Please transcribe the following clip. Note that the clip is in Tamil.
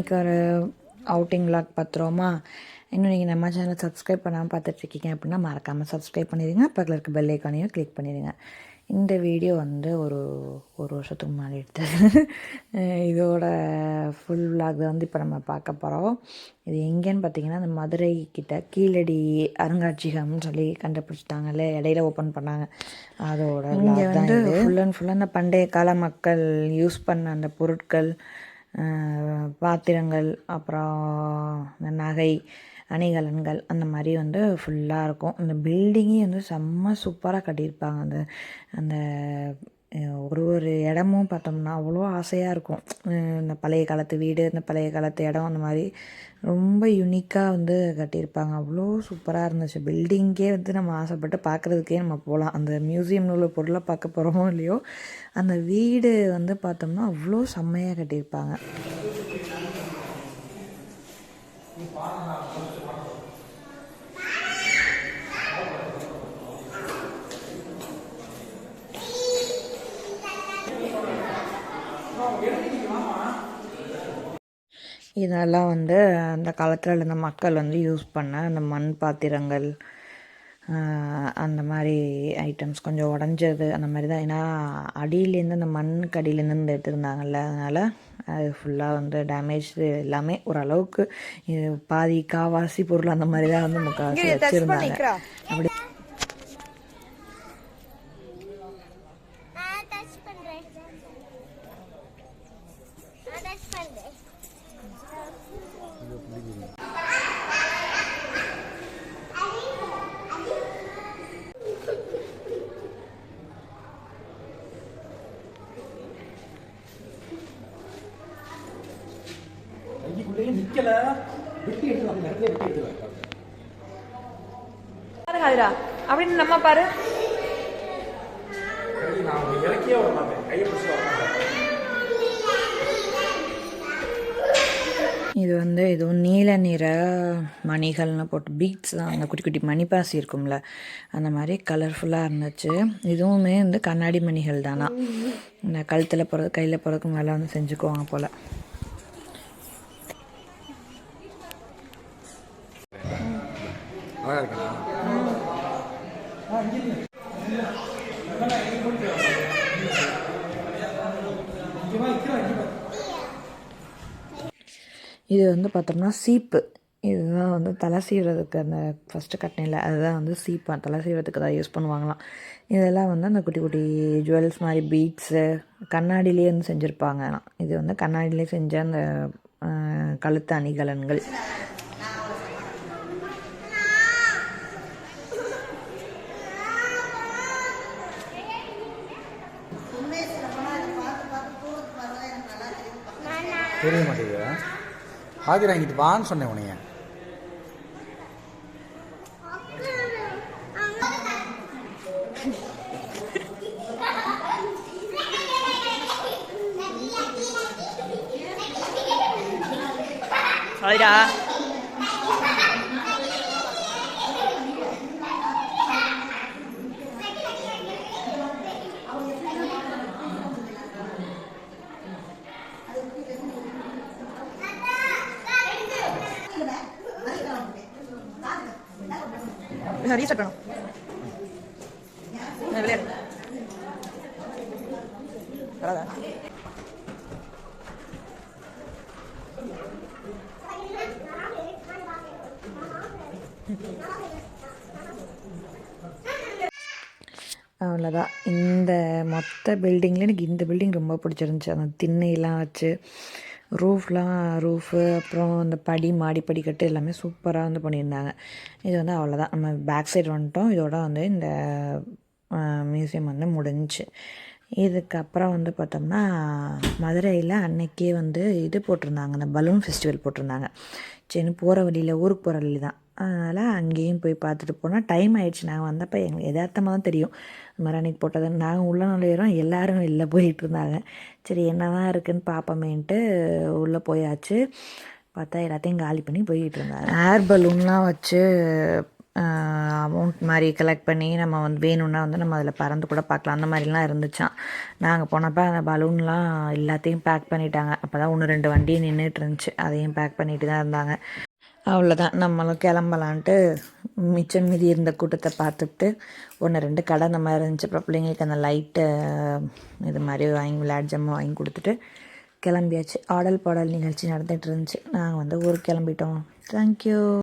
இன்றைக்கி ஒரு அவுட்டிங் விளாக் பார்த்துருவோமா. இன்னும் நீங்கள் நம்ம சேனலை சப்ஸ்கிரைப் பண்ணாமல் பார்த்துட்ருக்கீங்க அப்படின்னா மறக்காமல் சப்ஸ்கிரைப் பண்ணிடுங்க. பக்கத்தில் இருக்க பெல் ஐக்கானையும் கிளிக் பண்ணிடுங்க. இந்த வீடியோ வந்து ஒரு வருஷத்துக்கு முன்னாடி எடுத்தது. இதோட ஃபுல் விளாக் வந்து இப்போ நம்ம பார்க்க போகிறோம். இது எங்கேன்னு பார்த்தீங்கன்னா, அந்த மதுரை கிட்ட கீழடி அருங்காட்சியகம்னு சொல்லி கண்டுபிடிச்சிட்டாங்கல்ல, இடையில ஓப்பன் பண்ணாங்க. அதோட இங்கே வந்து ஃபுல் அண்ட் ஃபுல்லாக அந்த பண்டைய கால மக்கள் யூஸ் பண்ண அந்த பொருட்கள், பாத்திரங்கள், அப்புறம் இந்த நகை அணிகலன்கள் அந்த மாதிரி வந்து ஃபுல்லாக இருக்கும். இந்த பில்டிங்கே வந்து செம்ம சூப்பராக கட்டியிருப்பாங்க. அந்த அந்த ஒரு இடமும் பார்த்தோம்னா அவ்வளோ ஆசையாக இருக்கும். இந்த பழைய காலத்து வீடு, இந்த பழைய காலத்து இடம், அந்த மாதிரி ரொம்ப யுனிக்காக வந்து கட்டியிருப்பாங்க. அவ்வளோ சூப்பராக இருந்துச்சு. பில்டிங்கே வந்து நம்ம ஆசைப்பட்டு பார்க்குறதுக்கே நம்ம போகலாம். அந்த மியூசியமில் உள்ள பொருளை பார்க்க போகிறோமோ இல்லையோ, அந்த வீடு வந்து பார்த்தோம்னா அவ்வளோ செம்மையாக கட்டியிருப்பாங்க. இதெல்லாம் வந்து அந்த காலத்தில் இருந்த மக்கள் வந்து யூஸ் பண்ண அந்த மண் பாத்திரங்கள், அந்த மாதிரி ஐட்டம்ஸ். கொஞ்சம் உடஞ்சது அந்த மாதிரி தான். ஏன்னா அடியிலேருந்து அந்த மண்ணுக்கு அடியிலேருந்து எடுத்துருந்தாங்கல்ல, அதனால் அது ஃபுல்லாக வந்து டேமேஜ். எல்லாமே ஓரளவுக்கு பாதி காவாசி பொருள் அந்த மாதிரி தான் வந்து முக்கால்வாசி வச்சுருந்தாங்க. அப்படி நிக்கல வெட்டி எடுத்து இடத்துல வெட்டி எடுத்துவேன் அப்படின்னு நம்ம பாரு. நான் இறக்கியே வர மாட்டேன், கையை பிடிச்சி வர மாட்டேன். இது வந்து இதுவும் நீல நிற மணிகள்னு போட்டு பீட்ஸ் தான். அந்த குட்டி குட்டி மணிப்பாசி இருக்கும்ல, அந்த மாதிரி கலர்ஃபுல்லாக இருந்துச்சு. இதுவுமே வந்து கண்ணாடி மணிகள் தானா. இந்த கழுத்தில் போகிறது கையில் போகிறதுக்கு மேலே வந்து செஞ்சுக்குவாங்க போல். இது வந்து பார்த்தோம்னா சீப்பு. இதுதான் வந்து தலை சீவுறதுக்கு, அந்த ஃபஸ்ட்டு கட்டினில் அதுதான் வந்து சீப்பா, தலை சீவுறதுக்கு தான் யூஸ் பண்ணுவாங்களாம். இதெல்லாம் வந்து அந்த குட்டி குட்டி ஜுவல்ஸ் மாதிரி பீட்ஸு கண்ணாடியிலே வந்து செஞ்சுருப்பாங்க. இது வந்து கண்ணாடியிலே செஞ்ச அந்த கழுத்து அணிகலன்கள். தெரிய மாட்டேங்குது. ஆதிரா இங்கிட்டு வான்னு சொன்னேன் உனைய. ஆதிரா ரீசெட் பண்ணும் விளையாடு வராதா. அவ்வளோதான். இந்த மொத்த பில்டிங்கில் எனக்கு இந்த பில்டிங் ரொம்ப பிடிச்சிருந்துச்சி. அந்த திண்ணையெல்லாம் வச்சு ரூஃபு, அப்புறம் அந்த மாடி படிக்கட்டு எல்லாமே சூப்பராக வந்து பண்ணியிருந்தாங்க. இது வந்து அவ்வளோதான். நம்ம பேக் சைடு வந்துட்டோம். இதோட வந்து இந்த மியூசியம் வந்து முடிஞ்சிச்சு. இதுக்கப்புறம் வந்து பார்த்தோம்னா மதுரையில் அன்னைக்கே வந்து இது போட்டிருந்தாங்க, அந்த பலூன் ஃபெஸ்டிவல் போட்டிருந்தாங்க. சரி, போகிற வழியில், ஊருக்கு போகிற வழி தான், அதனால் அங்கேயும் போய் பார்த்துட்டு போனால் டைம் ஆகிடுச்சு. நாங்கள் வந்தப்போ எங்களுக்கு எதார்த்தமாக தான் தெரியும் இந்த மாதிரி அன்றைக்கி போட்டது. நாங்கள் உள்ள நுழையிறோம், எல்லோரும் வெளில போயிட்டு இருந்தாங்க. சரி, என்ன தான் இருக்குதுன்னு பார்ப்போமேன்ட்டு உள்ளே போயாச்சு. பார்த்தா எல்லாத்தையும் காலி பண்ணி போய்கிட்டு இருந்தாங்க. ஏர் பலூன்லாம் வச்சு அமௌண்ட் மாதிரி கலெக்ட் பண்ணி நம்ம வந்து வேணும்னா வந்து நம்ம அதில் பறந்து கூட பார்க்கலாம். அந்த மாதிரிலாம் இருந்துச்சான். நாங்கள் போனப்போ அந்த பலூன்லாம் எல்லாத்தையும் பேக் பண்ணிட்டாங்க. அப்போ தான் 1-2 வண்டி நின்றுட்டு இருந்துச்சு, அதையும் பேக் பண்ணிட்டு தான் இருந்தாங்க. அவ்வளோதான், நம்மளும் கிளம்பலான்ட்டு மிச்சம் மீதி இருந்த கூட்டத்தை பார்த்துட்டு 1-2 கடை அந்த மாதிரி இருந்துச்சு. அப்புறம் பிள்ளைங்களுக்கு அந்த லைட்டு இது மாதிரி விளையாட்டு ஜாமான் வாங்கி கொடுத்துட்டு கிளம்பியாச்சு. ஆடல் பாடல் நிகழ்ச்சி நடந்துகிட்டு இருந்துச்சு. நாங்கள் வந்து ஊருக்கு கிளம்பிட்டோம். தேங்க்யூ.